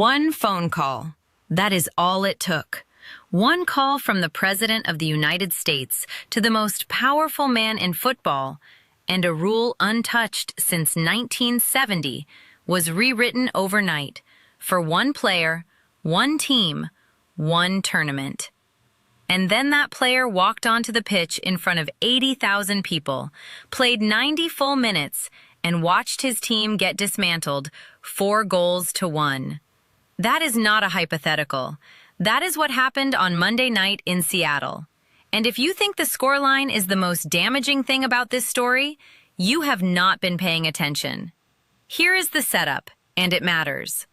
One phone call. That is all it took. One call from the President of the United States to the most powerful man in football, and a rule untouched since 1970 was rewritten overnight for one player, one team, one tournament. And then that player walked onto the pitch in front of 80,000 people, played 90 full minutes, and watched his team get dismantled 4-1. That is not a hypothetical. That is what happened on Monday night in Seattle. And if you think the scoreline is the most damaging thing about this story, you have not been paying attention. Here is the setup, and it matters.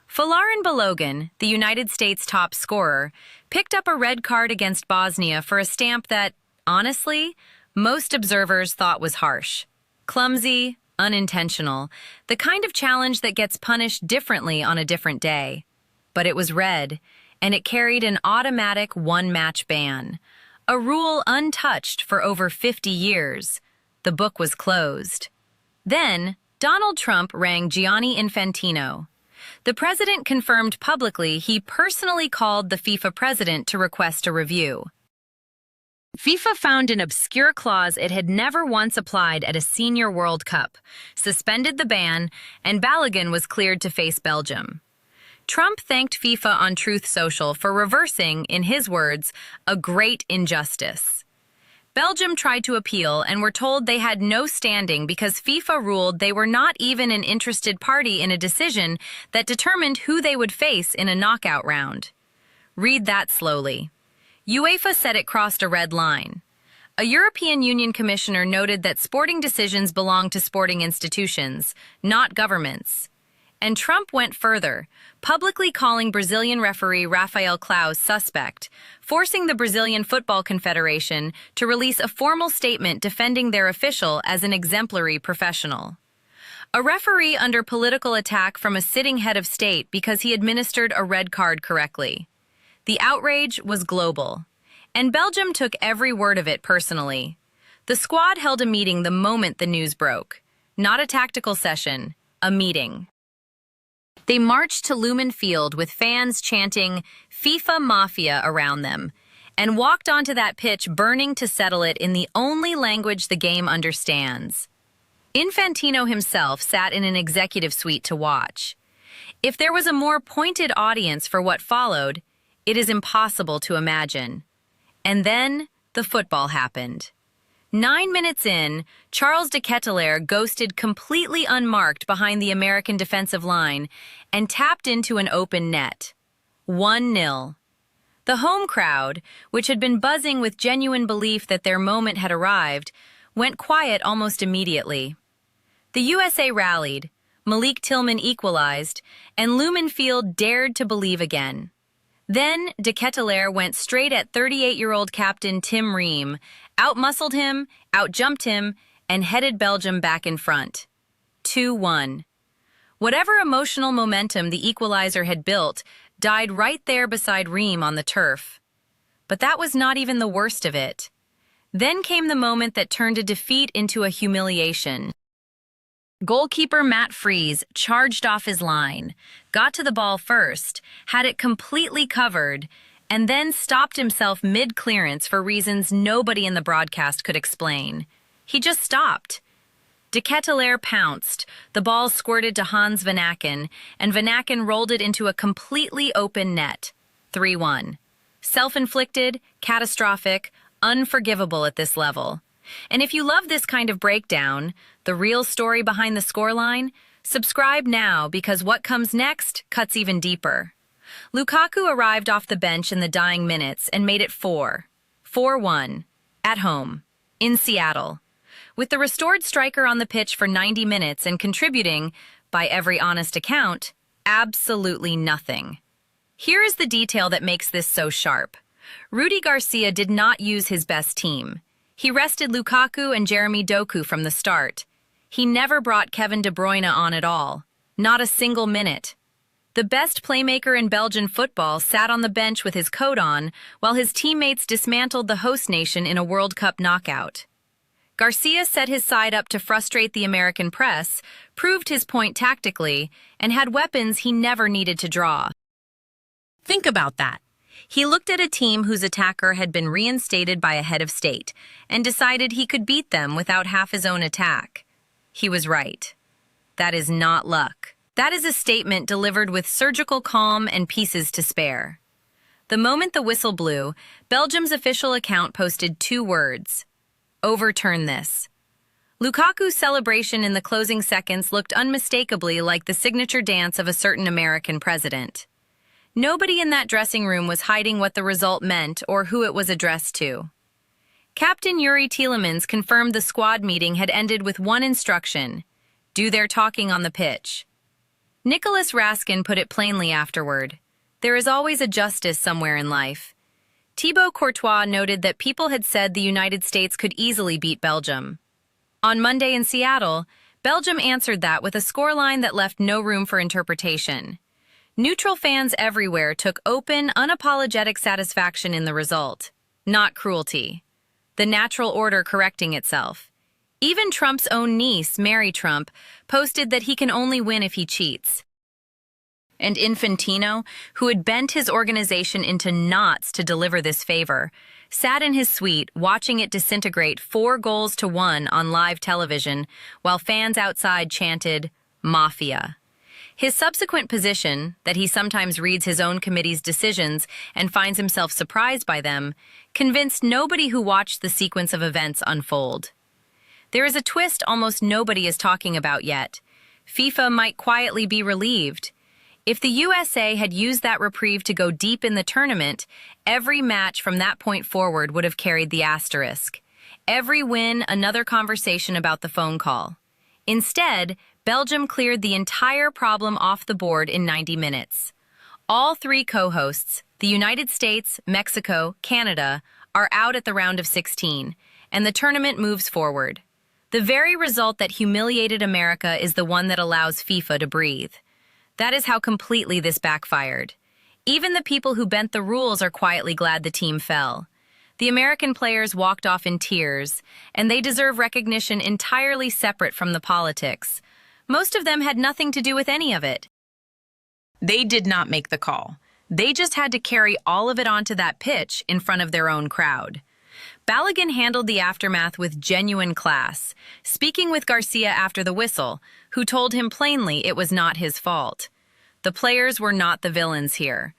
Folarin Balogun, the United States top scorer, picked up a red card against Bosnia for a stamp that, honestly, most observers thought was harsh. Clumsy, unintentional, the kind of challenge that gets punished differently on a different day. But it was red, and it carried an automatic one-match ban, a rule untouched for over 50 years. The book was closed. Then, Donald Trump rang Gianni Infantino. The president confirmed publicly he personally called the FIFA president to request a review. FIFA found an obscure clause it had never once applied at a senior World Cup, suspended the ban, and Balogun was cleared to face Belgium. Trump thanked FIFA on Truth Social for reversing, in his words, a great injustice. Belgium tried to appeal and were told they had no standing because FIFA ruled they were not even an interested party in a decision that determined who they would face in a knockout round. Read that slowly. UEFA said it crossed a red line. A European Union commissioner noted that sporting decisions belong to sporting institutions, not governments. And Trump went further, publicly calling Brazilian referee Rafael Claus suspect, forcing the Brazilian Football Confederation to release a formal statement defending their official as an exemplary professional. A referee under political attack from a sitting head of state because he administered a red card correctly. The outrage was global, and Belgium took every word of it personally. The squad held a meeting the moment the news broke. Not a tactical session, a meeting. They marched to Lumen Field with fans chanting FIFA Mafia around them, and walked onto that pitch burning to settle it in the only language the game understands. Infantino himself sat in an executive suite to watch. If there was a more pointed audience for what followed, it is impossible to imagine. And then the football happened. 9 minutes in, Charles de Ketelaere ghosted completely unmarked behind the American defensive line and tapped into an open net. 1-0. The home crowd, which had been buzzing with genuine belief that their moment had arrived, went quiet almost immediately. The USA rallied, Malik Tillman equalized, and Lumen Field dared to believe again. Then de Ketelaere went straight at 38-year-old captain Tim Ream, outmuscled him, outjumped him, and headed Belgium back in front. 2-1. Whatever emotional momentum the equalizer had built died right there beside Ream on the turf. But that was not even the worst of it. Then came the moment that turned a defeat into a humiliation. Goalkeeper Matt Freese charged off his line, got to the ball first, had it completely covered, and then stopped himself mid-clearance for reasons nobody in the broadcast could explain. He just stopped. De Ketelaere pounced, the ball squirted to Hans Van Aken, and Van Aken rolled it into a completely open net. 3-1. Self-inflicted, catastrophic, unforgivable at this level. And if you love this kind of breakdown, the real story behind the scoreline, subscribe now because what comes next cuts even deeper. Lukaku arrived off the bench in the dying minutes and made it 4-1, at home, in Seattle. With the restored striker on the pitch for 90 minutes and contributing, by every honest account, absolutely nothing. Here is the detail that makes this so sharp. Rudy Garcia did not use his best team. He rested Lukaku and Jeremy Doku from the start. He never brought Kevin De Bruyne on at all. Not a single minute. The best playmaker in Belgian football sat on the bench with his coat on, while his teammates dismantled the host nation in a World Cup knockout. Garcia set his side up to frustrate the American press, proved his point tactically, and had weapons he never needed to draw. Think about that. He looked at a team whose attacker had been reinstated by a head of state and decided he could beat them without half his own attack. He was right. That is not luck. That is a statement delivered with surgical calm and pieces to spare. The moment the whistle blew, Belgium's official account posted 2 words: "Overturn this." Lukaku's celebration in the closing seconds looked unmistakably like the signature dance of a certain American president. Nobody in that dressing room was hiding what the result meant or who it was addressed to. Captain Yuri Tielemans confirmed the squad meeting had ended with one instruction: do their talking on the pitch. Nicholas Raskin put it plainly afterward: there is always a justice somewhere in life. Thibaut Courtois noted that people had said the United States could easily beat Belgium. On Monday in Seattle, Belgium answered that with a scoreline that left no room for interpretation. Neutral fans everywhere took open, unapologetic satisfaction in the result, not cruelty. The natural order correcting itself. Even Trump's own niece, Mary Trump, posted that he can only win if he cheats. And Infantino, who had bent his organization into knots to deliver this favor, sat in his suite watching it disintegrate 4-1 on live television while fans outside chanted, "Mafia." His subsequent position, that he sometimes reads his own committee's decisions and finds himself surprised by them, convinced nobody who watched the sequence of events unfold. There is a twist almost nobody is talking about yet. FIFA might quietly be relieved. If the USA had used that reprieve to go deep in the tournament, every match from that point forward would have carried the asterisk. Every win, another conversation about the phone call. Instead, Belgium cleared the entire problem off the board in 90 minutes. All 3 co-hosts, the United States, Mexico, Canada, are out at the round of 16, and the tournament moves forward. The very result that humiliated America is the one that allows FIFA to breathe. That is how completely this backfired. Even the people who bent the rules are quietly glad the team fell. The American players walked off in tears, and they deserve recognition entirely separate from the politics. Most of them had nothing to do with any of it. They did not make the call. They just had to carry all of it onto that pitch in front of their own crowd. BaloGate handled the aftermath with genuine class, speaking with Garcia after the whistle, who told him plainly it was not his fault. The players were not the villains here,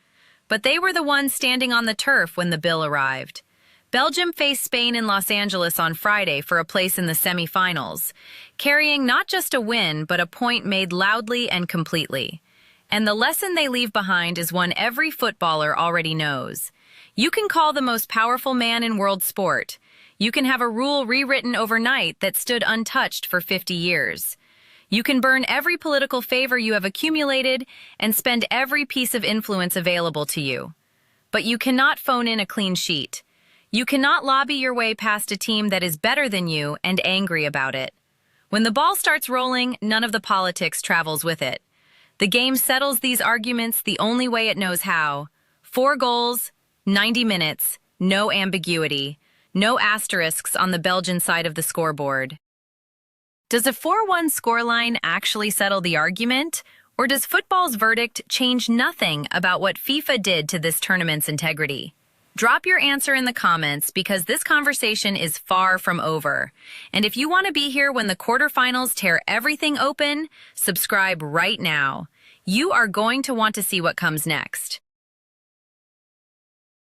but they were the ones standing on the turf when the bill arrived. Belgium faced Spain in Los Angeles on Friday for a place in the semifinals, carrying not just a win, but a point made loudly and completely. And the lesson they leave behind is one every footballer already knows. You can call the most powerful man in world sport. You can have a rule rewritten overnight that stood untouched for 50 years. You can burn every political favor you have accumulated and spend every piece of influence available to you. But you cannot phone in a clean sheet. You cannot lobby your way past a team that is better than you and angry about it. When the ball starts rolling, none of the politics travels with it. The game settles these arguments the only way it knows how. 4 goals, 90 minutes, no ambiguity, no asterisks on the Belgian side of the scoreboard. Does a 4-1 scoreline actually settle the argument? Or does football's verdict change nothing about what FIFA did to this tournament's integrity? Drop your answer in the comments because this conversation is far from over. And if you want to be here when the quarterfinals tear everything open, subscribe right now. You are going to want to see what comes next.